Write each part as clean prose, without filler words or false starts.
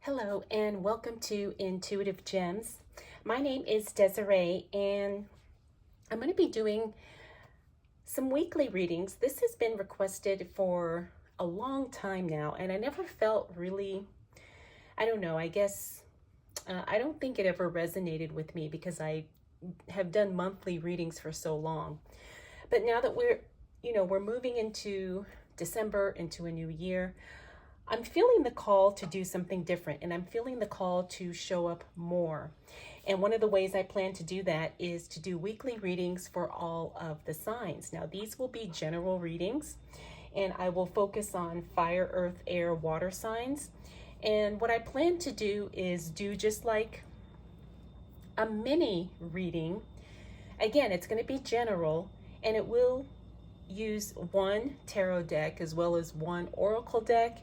Hello and welcome to Intuitive Gems. My name is Desiree and I'm going to be doing some weekly readings. This has been requested for a long time now and I never felt really, I don't think it ever resonated with me because I have done monthly readings for so long. But now that we're moving into December, into a new year, I'm feeling the call to do something different and I'm feeling the call to show up more. And one of the ways I plan to do that is to do weekly readings for all of the signs. Now, these will be general readings and I will focus on fire, earth, air, water signs. And what I plan to do is do just like a mini reading. Again, it's going to be general and it will use one tarot deck as well as one oracle deck.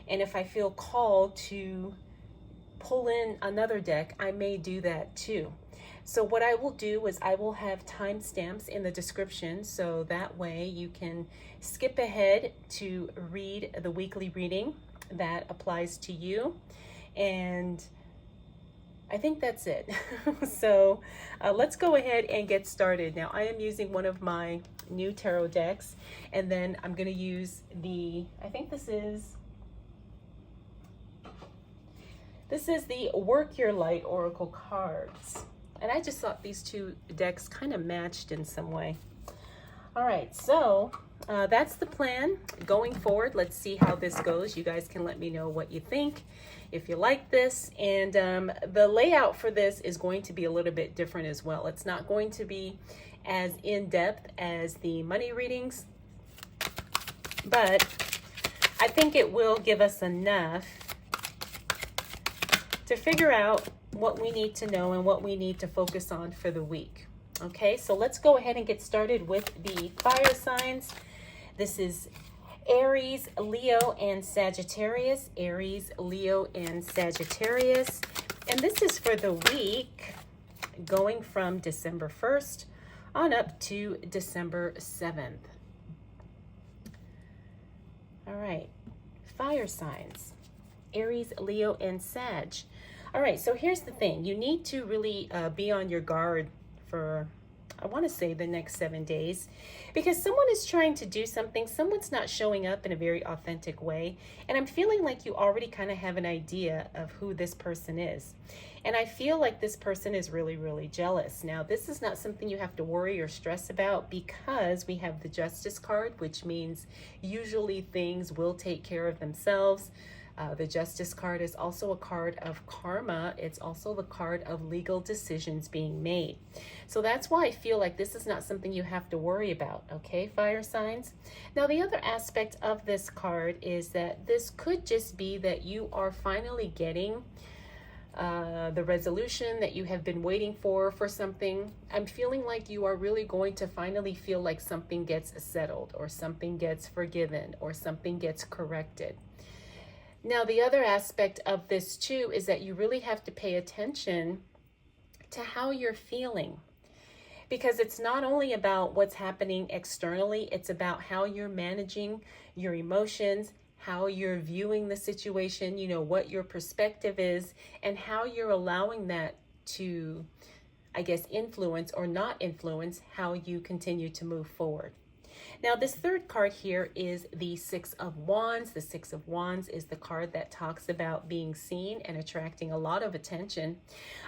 And if I feel called to pull in another deck, I may do that too. So what I will do is I will have timestamps in the description so that way you can skip ahead to read the weekly reading that applies to you. And I think that's it. So let's go ahead and get started. Now I am using one of my new tarot decks and then I'm going to use I think this is the Work Your Light Oracle cards. And I just thought these two decks kind of matched in some way. All right, so that's the plan going forward. Let's see how this goes. You guys can let me know what you think, if you like this. And the layout for this is going to be a little bit different as well. It's not going to be as in-depth as the money readings, but I think it will give us enough to figure out what we need to know and what we need to focus on for the week. Okay, so let's go ahead and get started with the fire signs. This is Aries, Leo, and Sagittarius. Aries, Leo, and Sagittarius. And this is for the week going from December 1st on up to December 7th. All right, fire signs. Aries, Leo, and Sag. All right, so here's the thing. You need to really be on your guard for, I want to say, the next 7 days, because someone is trying to do something. Someone's not showing up in a very authentic way. And I'm feeling like you already kind of have an idea of who this person is. And I feel like this person is really, really jealous. Now, this is not something you have to worry or stress about because we have the Justice card, which means usually things will take care of themselves. The Justice card is also a card of karma. It's also the card of legal decisions being made. So that's why I feel like this is not something you have to worry about, okay, fire signs? Now, the other aspect of this card is that this could just be that you are finally getting the resolution that you have been waiting for something. I'm feeling like you are really going to finally feel like something gets settled or something gets forgiven or something gets corrected. Now, the other aspect of this too is that you really have to pay attention to how you're feeling, because it's not only about what's happening externally, it's about how you're managing your emotions, how you're viewing the situation, you know, what your perspective is, and how you're allowing that to, I guess, influence or not influence how you continue to move forward. Now, this third card here is the Six of Wands. The Six of Wands is the card that talks about being seen and attracting a lot of attention.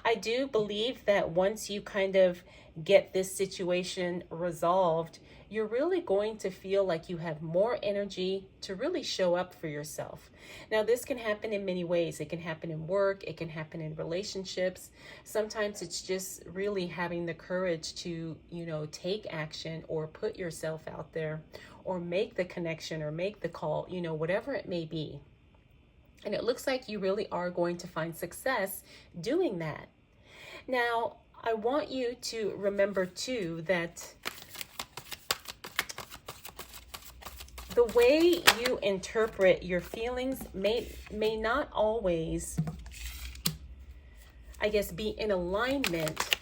I do believe that once you kind of get this situation resolved, you're really going to feel like you have more energy to really show up for yourself. Now, this can happen in many ways. It can happen in work. It can happen in relationships. Sometimes it's just really having the courage to, you know, take action or put yourself out there or make the connection or make the call, you know, whatever it may be. And it looks like you really are going to find success doing that. Now, I want you to remember too that the way you interpret your feelings may not always, I guess, be in alignment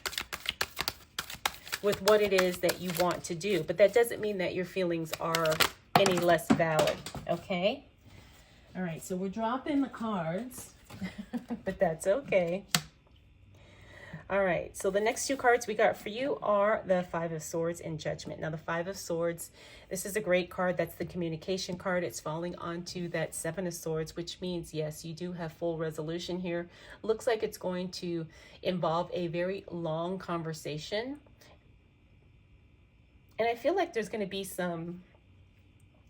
with what it is that you want to do. But that doesn't mean that your feelings are any less valid, okay? All right, so we're dropping the cards. but that's okay. All right, so the next two cards we got for you are the Five of Swords and Judgment. Now, the Five of Swords, this is a great card. That's the communication card. It's falling onto that Seven of Swords, which means, yes, you do have full resolution here. Looks like it's going to involve a very long conversation. And I feel like there's going to be some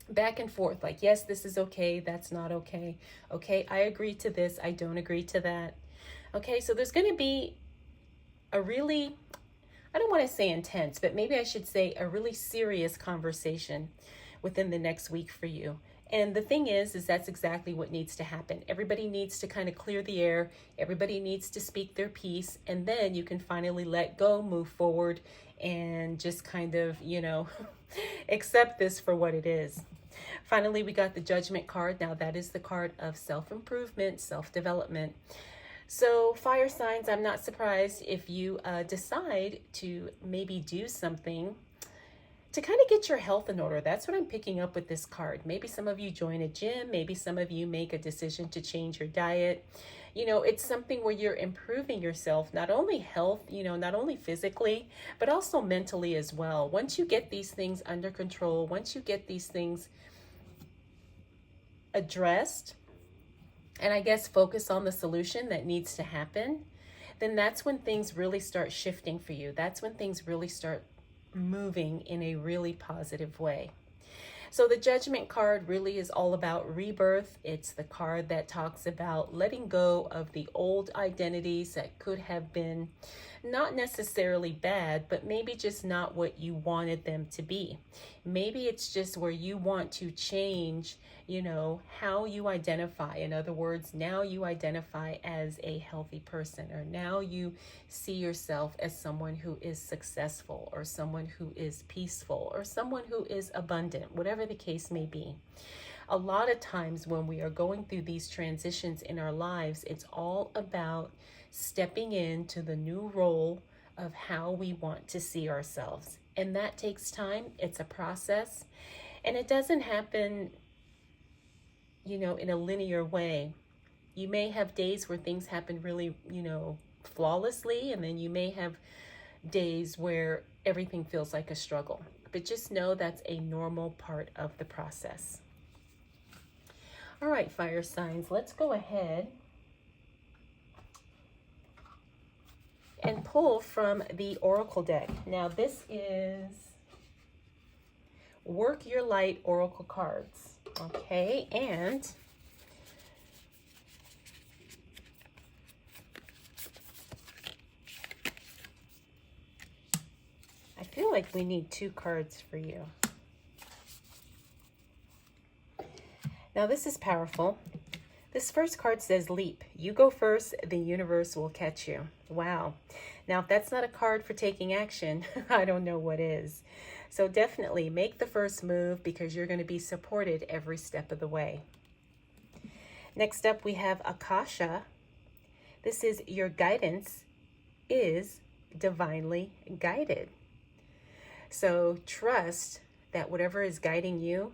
back and forth, like, yes, this is okay, that's not okay. Okay, I agree to this, I don't agree to that. Okay, so there's going to be a really, I don't want to say intense, but maybe I should say a really serious conversation within the next week for you. And the thing is that's exactly what needs to happen. Everybody needs to kind of clear the air. Everybody needs to speak their piece. And then you can finally let go, move forward, and just kind of, you know, accept this for what it is. Finally, we got the Judgment card. Now, that is the card of self-improvement, self-development. So fire signs, I'm not surprised if you decide to maybe do something to kind of get your health in order. That's what I'm picking up with this card. Maybe some of you join a gym. Maybe some of you make a decision to change your diet. You know, it's something where you're improving yourself, not only health, you know, not only physically, but also mentally as well. Once you get these things under control, once you get these things addressed, and I guess focus on the solution that needs to happen, then that's when things really start shifting for you. That's when things really start moving in a really positive way. So the Judgment card really is all about rebirth. It's the card that talks about letting go of the old identities that could have been not necessarily bad, but maybe just not what you wanted them to be. Maybe it's just where you want to change, you know, how you identify. In other words, now you identify as a healthy person, or now you see yourself as someone who is successful, or someone who is peaceful, or someone who is abundant, whatever the case may be. A lot of times when we are going through these transitions in our lives, it's all about stepping into the new role of how we want to see ourselves. And that takes time. It's a process. And it doesn't happen, you know, in a linear way. You may have days where things happen really, you know, flawlessly. And then you may have days where everything feels like a struggle. But just know that's a normal part of the process. All right, fire signs, let's go ahead and pull from the Oracle deck. Now, this is Work Your Light Oracle cards. Okay, and I feel like we need two cards for you. Now, this is powerful. This first card says leap. You go first, the universe will catch you. Wow. Now, if that's not a card for taking action, I don't know what is. So definitely make the first move, because you're going to be supported every step of the way. Next up, we have Akasha. This is your guidance is divinely guided. So trust that whatever is guiding you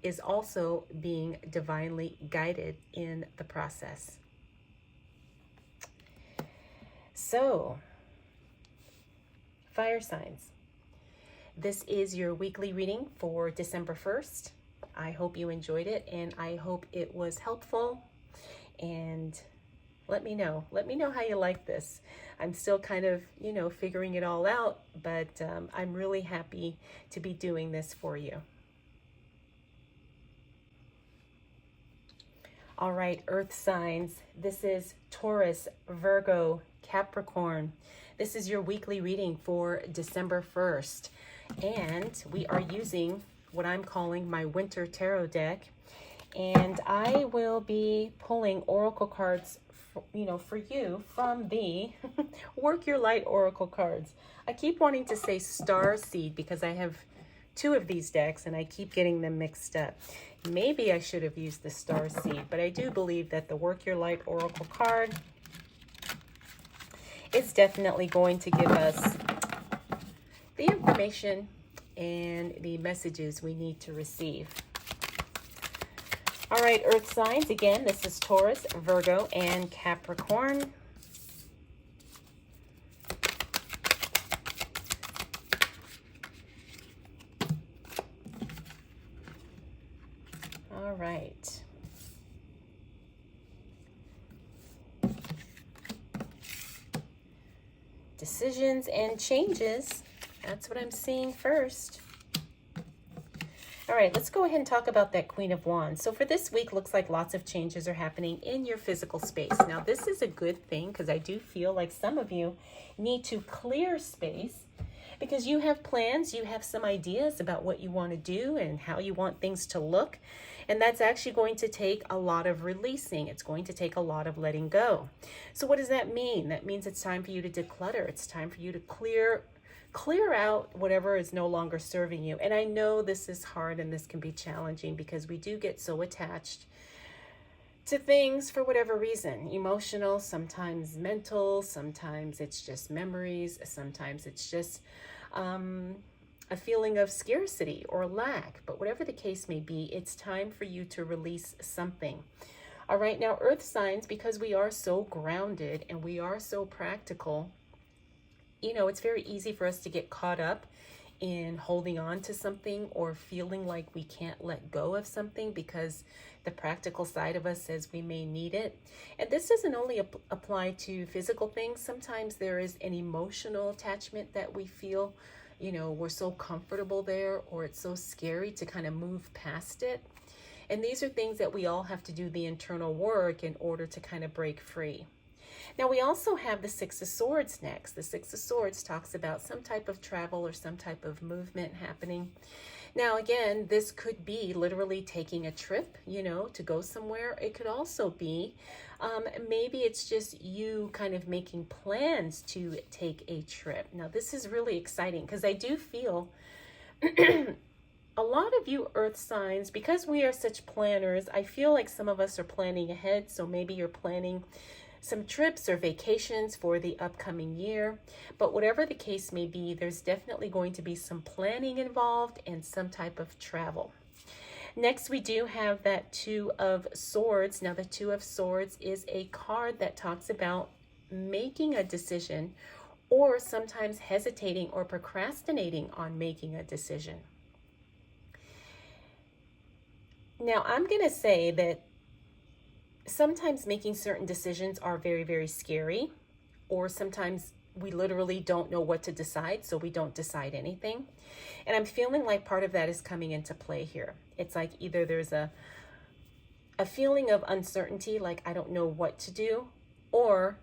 is also being divinely guided in the process. So, fire signs, this is your weekly reading for December 1st. I hope you enjoyed it, and I hope it was helpful. And let me know how you like this. I'm still kind of, you know, figuring it all out, but I'm really happy to be doing this for you. All right, earth signs. This is Taurus, Virgo, Capricorn. This is your weekly reading for December 1st. And we are using what I'm calling my winter tarot deck. And I will be pulling oracle cards, for you from the Work Your Light oracle cards. I keep wanting to say Star Seed because I have two of these decks and I keep getting them mixed up. Maybe I should have used the Star Seed, but I do believe that the Work Your Light oracle card is definitely going to give us the information and the messages we need to receive. All right, earth signs. Again, this is Taurus, Virgo, and Capricorn. All right. Decisions and changes. That's what I'm seeing first. All right, let's go ahead and talk about that Queen of Wands. So for this week, looks like lots of changes are happening in your physical space. Now, this is a good thing because I do feel like some of you need to clear space because you have plans, you have some ideas about what you want to do and how you want things to look. And that's actually going to take a lot of releasing. It's going to take a lot of letting go. So what does that mean? That means it's time for you to declutter. It's time for you to clear out whatever is no longer serving you. And I know this is hard and this can be challenging because we do get so attached to things for whatever reason. Emotional, sometimes mental, sometimes it's just memories, sometimes it's just a feeling of scarcity or lack. But whatever the case may be, it's time for you to release something. All right, now earth signs, because we are so grounded and we are so practical, you know, it's very easy for us to get caught up in holding on to something or feeling like we can't let go of something because the practical side of us says we may need it. And this doesn't only apply to physical things. Sometimes there is an emotional attachment that we feel, you know, we're so comfortable there, or it's so scary to kind of move past it. And these are things that we all have to do the internal work in order to kind of break free. Now, we also have the Six of Swords next. The Six of Swords talks about some type of travel or some type of movement happening. Now, again, this could be literally taking a trip, you know, to go somewhere. It could also be maybe it's just you kind of making plans to take a trip. Now, this is really exciting because I do feel a lot of you earth signs, because we are such planners, I feel like some of us are planning ahead. So maybe you're planning some trips or vacations for the upcoming year. But whatever the case may be, there's definitely going to be some planning involved and some type of travel. Next, we do have that Two of Swords. Now, the Two of Swords is a card that talks about making a decision or sometimes hesitating or procrastinating on making a decision. Now, I'm going to say that sometimes making certain decisions are very, very scary, or sometimes we literally don't know what to decide, so we don't decide anything. And I'm feeling like part of that is coming into play here. It's like either there's a feeling of uncertainty, like I don't know what to do, or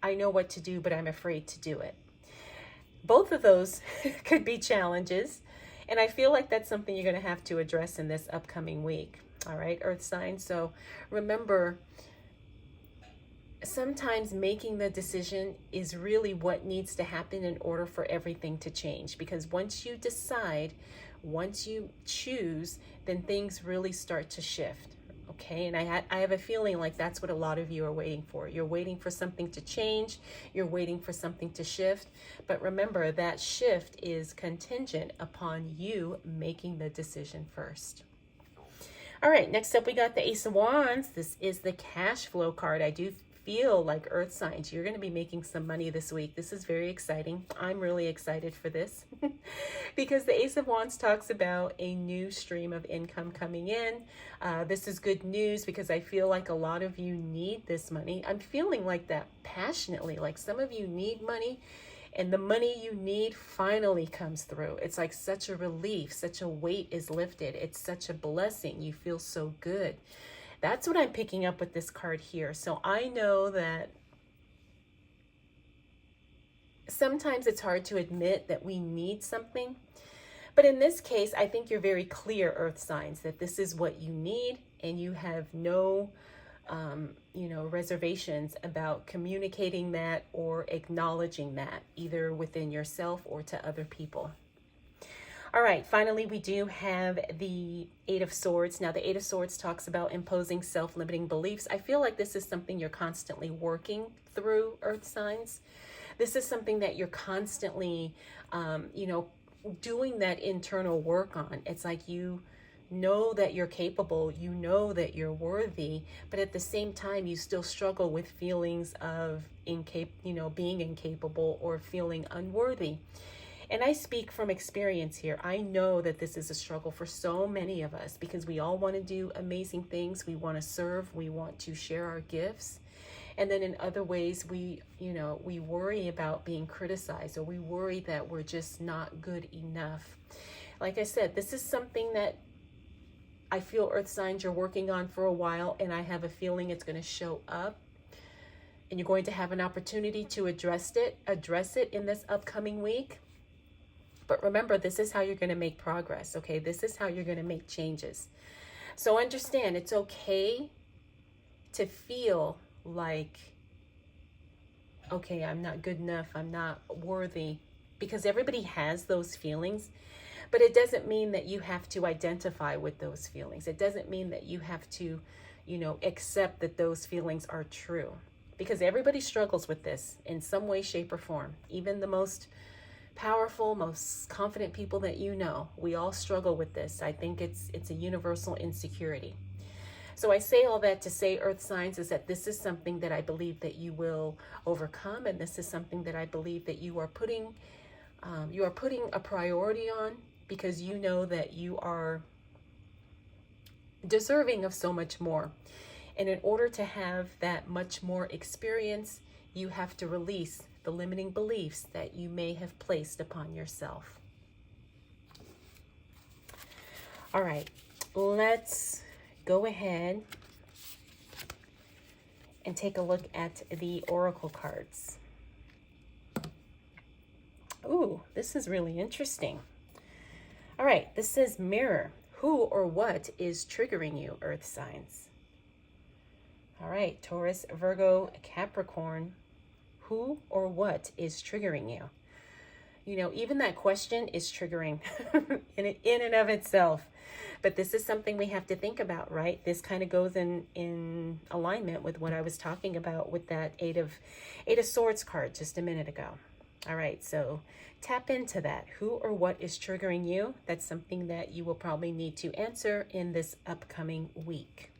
I know what to do, but I'm afraid to do it. Both of those could be challenges. And I feel like that's something you're going to have to address in this upcoming week. All right, earth sign. So remember, sometimes making the decision is really what needs to happen in order for everything to change. Because once you decide, once you choose, then things really start to shift. Okay, and I have a feeling like that's what a lot of you are waiting for. You're waiting for something to change. You're waiting for something to shift. But remember, that shift is contingent upon you making the decision first. All right, next up we got the Ace of Wands. This is the cash flow card. I do feel like earth signs, you're going to be making some money this week. This is very exciting. I'm really excited for this because the Ace of Wands talks about a new stream of income coming in. This is good news because I feel like a lot of you need this money. I'm feeling like that passionately, like some of you need money. And the money you need finally comes through. It's like such a relief, such a weight is lifted. It's such a blessing. You feel so good. That's what I'm picking up with this card here. So I know that sometimes it's hard to admit that we need something. But in this case, I think you're very clear, earth signs, that this is what you need and you have no reservations about communicating that or acknowledging that either within yourself or to other people. All right, finally, we do have the Eight of Swords. Now, the Eight of Swords talks about imposing self-limiting beliefs. I feel like this is something you're constantly working through, earth signs. This is something that you're constantly, doing that internal work on. It's like you know that you're capable, you know that you're worthy, but at the same time, you still struggle with feelings of being incapable or feeling unworthy. And I speak from experience here. I know that this is a struggle for so many of us because we all want to do amazing things. We want to serve. We want to share our gifts. And then in other ways, we worry about being criticized, or we worry that we're just not good enough. Like I said, this is something that I feel earth signs you're working on for a while, and I have a feeling it's going to show up. And you're going to have an opportunity to address it in this upcoming week. But remember, this is how you're going to make progress, okay? This is how you're going to make changes. So understand, it's okay to feel like, okay, I'm not good enough, I'm not worthy, because everybody has those feelings. But it doesn't mean that you have to identify with those feelings. It doesn't mean that you have to, accept that those feelings are true. Because everybody struggles with this in some way, shape, or form. Even the most powerful, most confident people that you know, we all struggle with this. I think it's a universal insecurity. So I say all that to say, earth signs, is that this is something that I believe that you will overcome, and this is something that I believe that you are putting a priority on, because you know that you are deserving of so much more. And in order to have that much more experience, you have to release the limiting beliefs that you may have placed upon yourself. All right, let's go ahead and take a look at the oracle cards. Ooh, this is really interesting. All right, this says mirror. Who or what is triggering you, earth signs? All right, Taurus, Virgo, Capricorn. Who or what is triggering you? Even that question is triggering in and of itself. But this is something we have to think about, right? This kind of goes in alignment with what I was talking about with that Eight of Swords card just a minute ago. All right, so tap into that. Who or what is triggering you? That's something that you will probably need to answer in this upcoming week.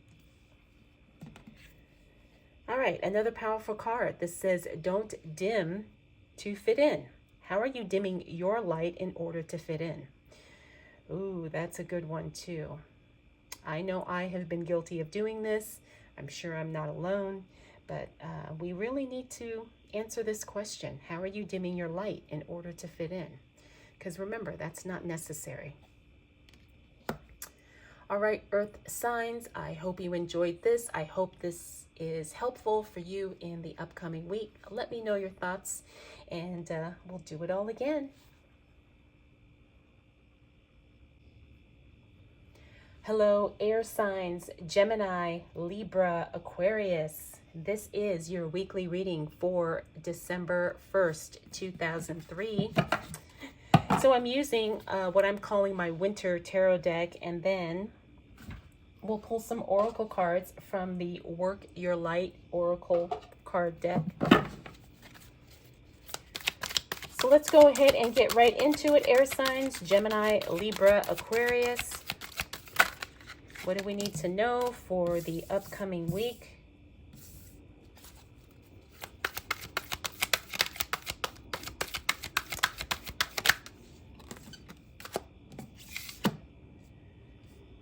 All right, another powerful card. This says, don't dim to fit in. How are you dimming your light in order to fit in? Ooh, that's a good one too. I know I have been guilty of doing this. I'm sure I'm not alone, but we really need to answer this question. How are you dimming your light in order to fit in? Because remember, that's not necessary. All right, earth signs, I hope you enjoyed this. I hope this is helpful for you in the upcoming week. Let me know your thoughts, and we'll do it all again. Hello, air signs, Gemini, Libra, Aquarius. This is your weekly reading for December 1st, 2003. So I'm using what I'm calling my winter tarot deck, and then we'll pull some oracle cards from the Work Your Light oracle card deck. So let's go ahead and get right into it. Air signs, Gemini, Libra, Aquarius. What do we need to know for the upcoming week?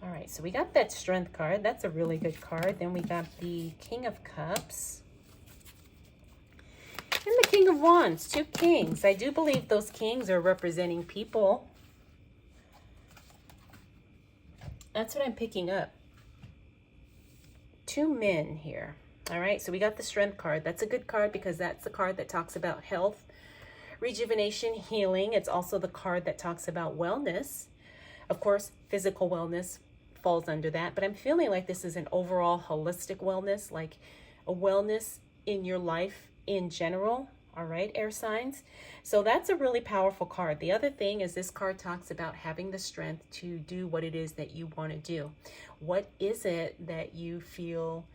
All right, so we got that Strength card. That's a really good card. Then we got the King of Cups. And the King of Wands, two kings. I do believe those kings are representing people. That's what I'm picking up. Two men here. All right, so we got the Strength card. That's a good card because that's the card that talks about health, rejuvenation, healing. It's also the card that talks about wellness. Of course, physical wellness falls under that, but I'm feeling like this is an overall holistic wellness, like a wellness in your life in general. All right, air signs. So that's a really powerful card. The other thing is this card talks about having the strength to do what it is that you want to do. What is it that you feel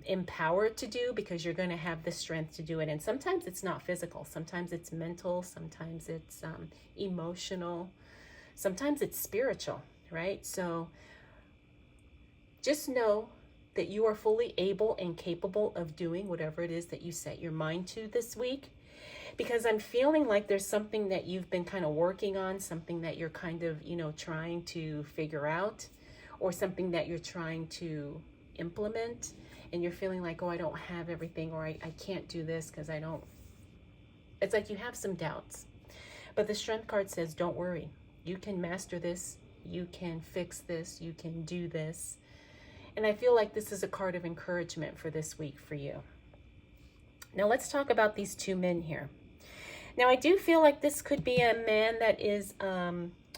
empowered to do, because you're going to have the strength to do it. And sometimes it's not physical. Sometimes it's mental. Sometimes it's emotional. Sometimes it's spiritual, right? So just know that you are fully able and capable of doing whatever it is that you set your mind to this week. Because I'm feeling like there's something that you've been kind of working on, something that you're kind of, trying to figure out, or something that you're trying to implement, and you're feeling like, oh, I don't have everything, or I can't do this because I don't. It's like you have some doubts. But the Strength card says, don't worry. You can master this. You can fix this. You can do this. And I feel like this is a card of encouragement for this week for you. Now let's talk about these two men here. Now, I do feel like this could be a man that is,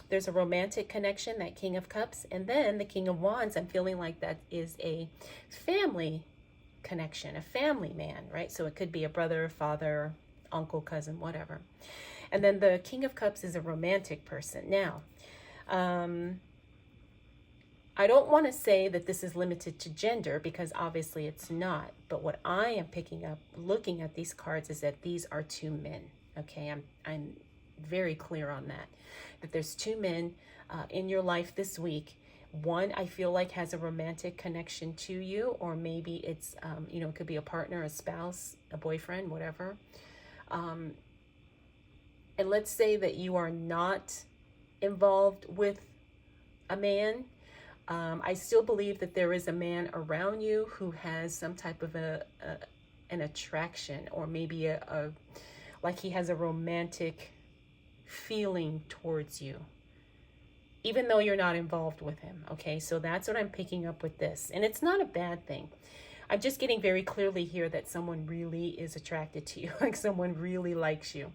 there's a romantic connection, that King of Cups. And then the King of Wands, I'm feeling like that is a family connection, a family man, right? So it could be a brother, father, uncle, cousin, whatever. And then the King of Cups is a romantic person. Now, I don't want to say that this is limited to gender, because obviously it's not. But what I am picking up, looking at these cards, is that these are two men. Okay, I'm very clear on that there's two men in your life this week. One, I feel like, has a romantic connection to you, or maybe it's, it could be a partner, a spouse, a boyfriend, whatever. And let's say that you are not involved with a man. I still believe that there is a man around you who has some type of an attraction, or maybe like he has a romantic feeling towards you, even though you're not involved with him. Okay, so that's what I'm picking up with this. And it's not a bad thing. I'm just getting very clearly here that someone really is attracted to you, like someone really likes you.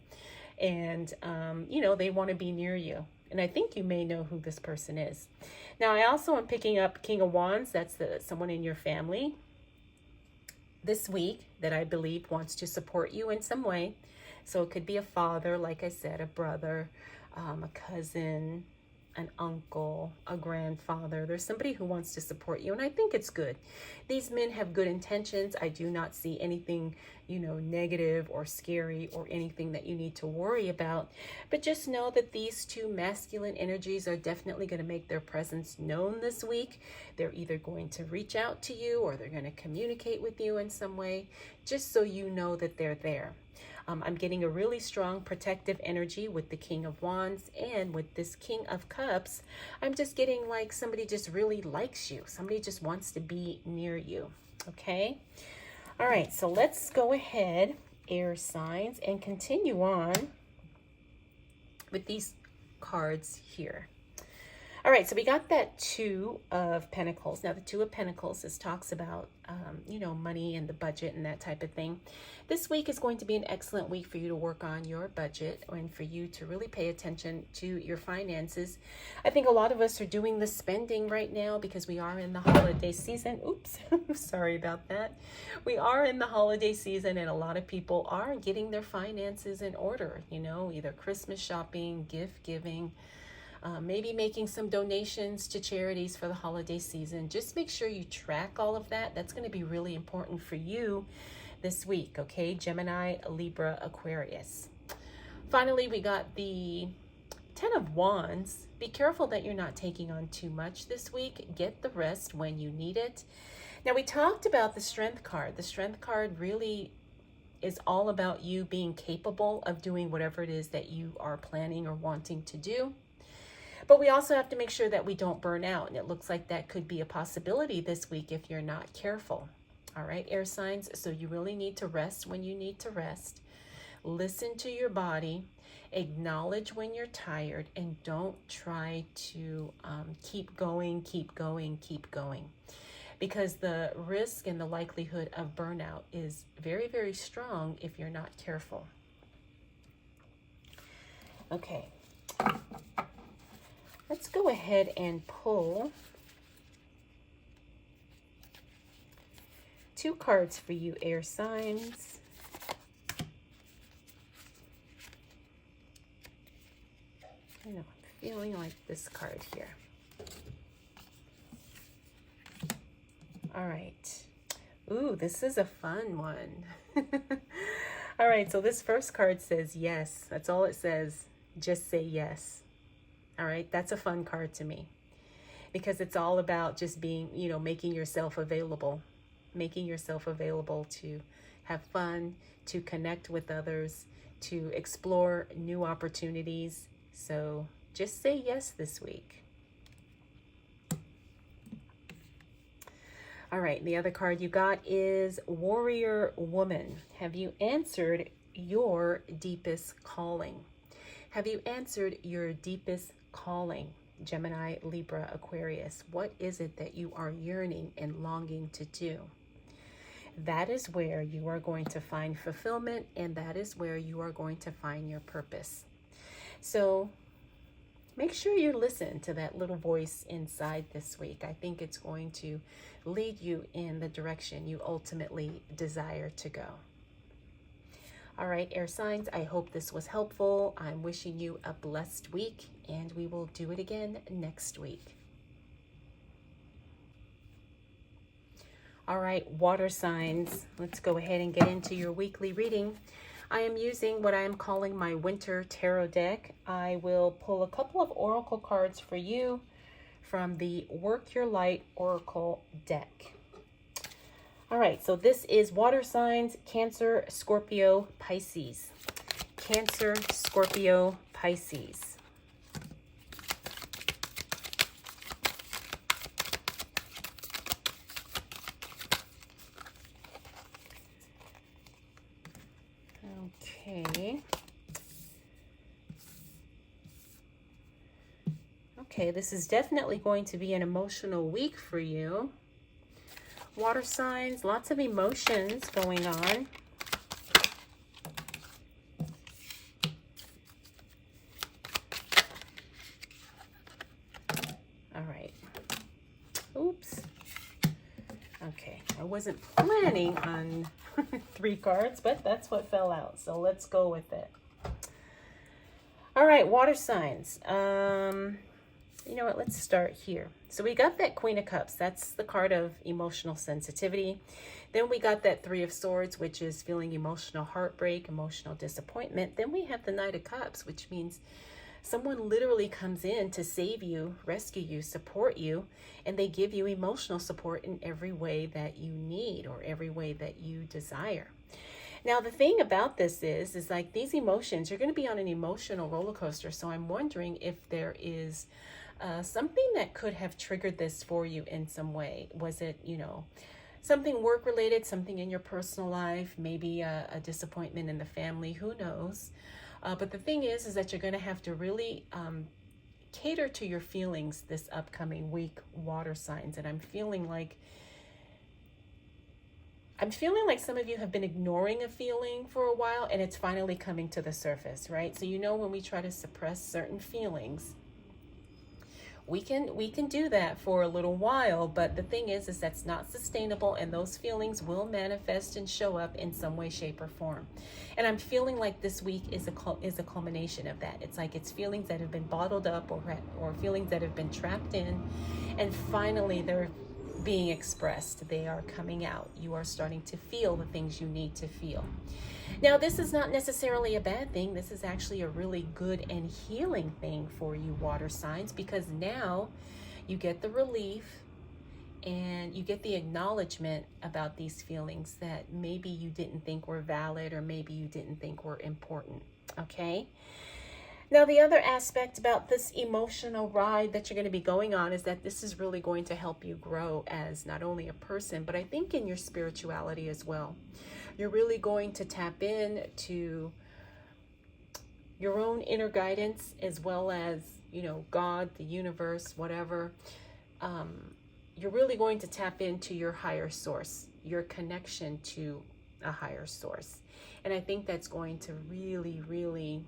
And, they want to be near you. And I think you may know who this person is. Now, I also am picking up King of Wands. That's someone in your family this week that I believe wants to support you in some way. So it could be a father, like I said, a brother, a cousin, an uncle, a grandfather. There's somebody who wants to support you, and I think it's good. These men have good intentions. I do not see anything, negative or scary or anything that you need to worry about. But just know that these two masculine energies are definitely going to make their presence known this week. They're either going to reach out to you, or they're going to communicate with you in some way, just so you know that they're there. I'm getting a really strong protective energy with the King of Wands, and with this King of Cups, I'm just getting like somebody just really likes you. Somebody just wants to be near you. Okay. All right. So let's go ahead, air signs, and continue on with these cards here. All right, so we got that Two of Pentacles. Now, the Two of Pentacles, this talks about, money and the budget and that type of thing. This week is going to be an excellent week for you to work on your budget, and for you to really pay attention to your finances. I think a lot of us are doing the spending right now because we are in the holiday season. Oops, sorry about that. We are in the holiday season, and a lot of people are getting their finances in order, either Christmas shopping, gift giving, maybe making some donations to charities for the holiday season. Just make sure you track all of that. That's going to be really important for you this week, okay? Gemini, Libra, Aquarius. Finally, we got the Ten of Wands. Be careful that you're not taking on too much this week. Get the rest when you need it. Now, we talked about the Strength card. The Strength card really is all about you being capable of doing whatever it is that you are planning or wanting to do. But we also have to make sure that we don't burn out. And it looks like that could be a possibility this week if you're not careful. All right, air signs. So you really need to rest when you need to rest. Listen to your body. Acknowledge when you're tired. And don't try to keep going. Because the risk and the likelihood of burnout is very, very strong if you're not careful. Okay. Let's go ahead and pull two cards for you, air signs. I'm feeling like this card here. All right. Ooh, this is a fun one. All right, so this first card says yes. That's all it says. Just say yes. All right, that's a fun card to me. because it's all about just being, you know, making yourself available to have fun, to connect with others, to explore new opportunities. So just say yes this week. All right, the other card you got is Warrior Woman. Have you answered your deepest calling? Have you answered your deepest calling? Gemini, Libra, Aquarius. What is it that you are yearning and longing to do? That is where you are going to find fulfillment, and that is where you are going to find your purpose. So make sure you listen to that little voice inside this week. I think it's going to lead you in the direction you ultimately desire to go. All right, air signs, I hope this was helpful. I'm wishing you a blessed week, and we will do it again next week. All right, water signs, let's go ahead and get into your weekly reading. I am using what I am calling my winter tarot deck. I will pull a couple of oracle cards for you from the Work Your Light Oracle deck. All right, so this is water signs, Cancer, Scorpio, Pisces. Cancer, Scorpio, Pisces. Okay, this is definitely going to be an emotional week for you. Water signs, lots of emotions going on. All right. Oops. Okay, I wasn't planning on 3 cards, but that's what fell out. So let's go with it. All right, water signs. You know what, let's start here. So we got that Queen of Cups. That's the card of emotional sensitivity. Then we got that 3 of Swords, which is feeling emotional heartbreak, emotional disappointment. Then we have the Knight of Cups, which means someone literally comes in to save you, rescue you, support you, and they give you emotional support in every way that you need or every way that you desire. Now, the thing about this is like these emotions, you're going to be on an emotional roller coaster. So I'm wondering if there is something that could have triggered this for you in some way. Was it, you know, something work related, something in your personal life, maybe a disappointment in the family, who knows? But the thing is that you're going to have to really cater to your feelings this upcoming week, water signs. And I'm feeling like some of you have been ignoring a feeling for a while, and it's finally coming to the surface, right? So you know, when we try to suppress certain feelings, we can do that for a little while, but the thing is that's not sustainable, and those feelings will manifest and show up in some way, shape, or form. And I'm feeling like this week is a culmination of that. It's like it's feelings that have been bottled up or feelings that have been trapped in, and finally they're being expressed. They are coming out. You are starting to feel the things you need to feel. Now, this is not necessarily a bad thing. This is actually a really good and healing thing for you, water signs, because now you get the relief and you get the acknowledgement about these feelings that maybe you didn't think were valid or maybe you didn't think were important. Okay? Now, the other aspect about this emotional ride that you're going to be going on is that this is really going to help you grow as not only a person, but I think in your spirituality as well. You're really going to tap in to your own inner guidance as well as, you know, God, the universe, whatever. You're really going to tap into your higher source, your connection to a higher source. And I think that's going to really, really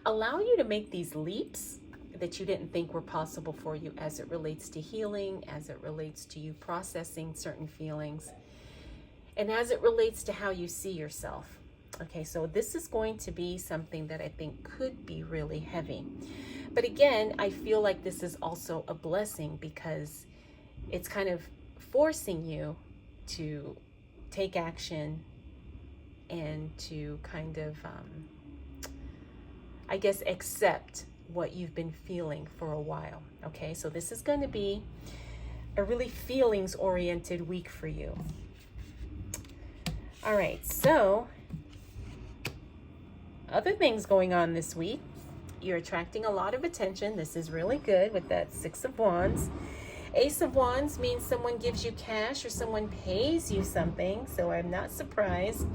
allow you to make these leaps that you didn't think were possible for you as it relates to healing, as it relates to you processing certain feelings, and as it relates to how you see yourself. Okay, so this is going to be something that I think could be really heavy. But again, I feel like this is also a blessing because it's kind of forcing you to take action and to kind of, I guess, accept what you've been feeling for a while. Okay, so this is going to be a really feelings-oriented week for you. All right, so other things going on this week. You're attracting a lot of attention. This is really good with that Six of Wands. Ace of Wands means someone gives you cash or someone pays you something, so I'm not surprised.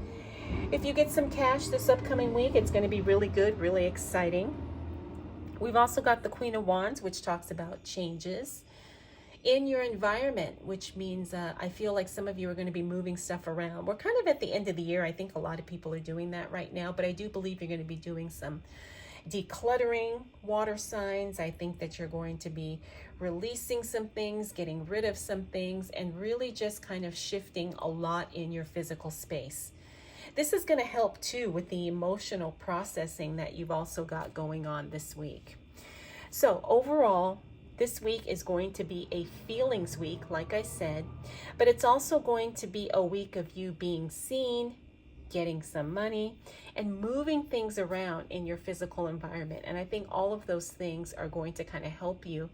If you get some cash this upcoming week, it's going to be really good, really exciting. We've also got the Queen of Wands, which talks about changes in your environment, which means I feel like some of you are going to be moving stuff around. We're kind of at the end of the year. I think a lot of people are doing that right now, but I do believe you're going to be doing some decluttering, water signs. I think that you're going to be releasing some things, getting rid of some things, and really just kind of shifting a lot in your physical space. This is going to help too with the emotional processing that you've also got going on this week. So overall, this week is going to be a feelings week, like I said, but it's also going to be a week of you being seen, getting some money, and moving things around in your physical environment. And I think all of those things are going to kind of help you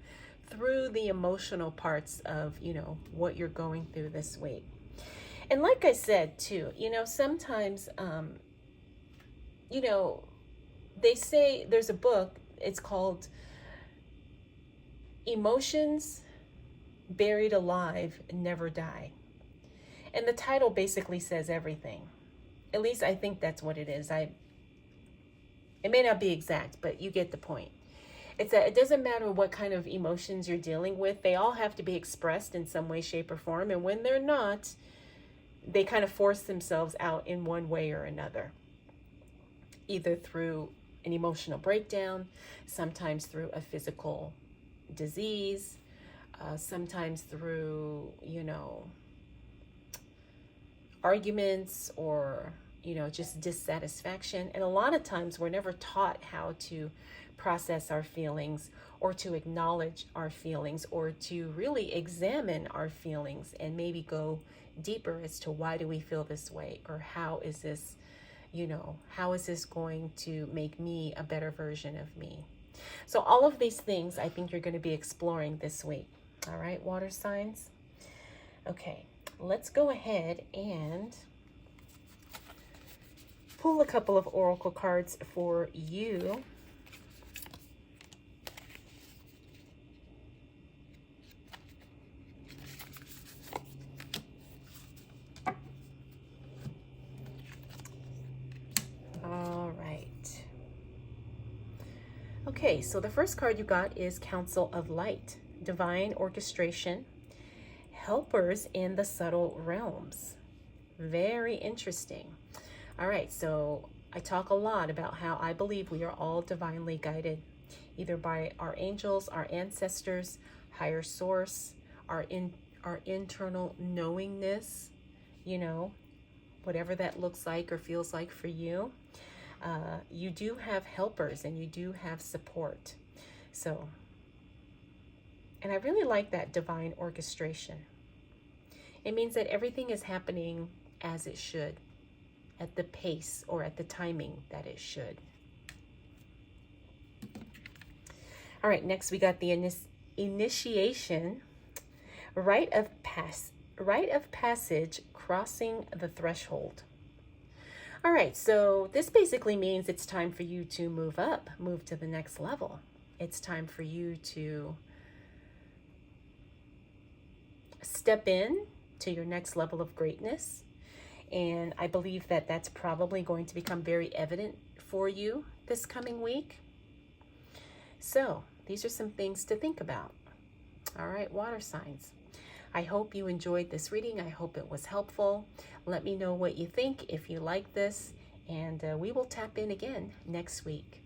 through the emotional parts of, what you're going through this week. And like I said, too, sometimes, they say there's a book, it's called Emotions Buried Alive Never Die. And the title basically says everything. At least I think that's what it is. It may not be exact, but you get the point. It's that it doesn't matter what kind of emotions you're dealing with. They all have to be expressed in some way, shape, or form. And when they're not, they kind of force themselves out in one way or another, either through an emotional breakdown, sometimes through a physical disease, sometimes through, arguments or, just dissatisfaction. And a lot of times we're never taught how to process our feelings or to acknowledge our feelings or to really examine our feelings and maybe go deeper as to why do we feel this way, or how is this going to make me a better version of me. So all of these things I think you're going to be exploring this week. All right, water signs. Okay, let's go ahead and pull a couple of oracle cards for you. Okay, so the first card you got is Council of Light, Divine Orchestration, Helpers in the Subtle Realms. Very interesting. All right, so I talk a lot about how I believe we are all divinely guided, either by our angels, our ancestors, higher source, our internal knowingness, whatever that looks like or feels like for you. You do have helpers and you do have support. So, and I really like that divine orchestration. It means that everything is happening as it should, at the pace or at the timing that it should. All right, next we got the initiation, rite of passage, crossing the threshold. All right, so this basically means it's time for you to move up, move to the next level. It's time for you to step in to your next level of greatness. And I believe that that's probably going to become very evident for you this coming week. So these are some things to think about. All right, water signs. I hope you enjoyed this reading. I hope it was helpful. Let me know what you think if you like this, and we will tap in again next week.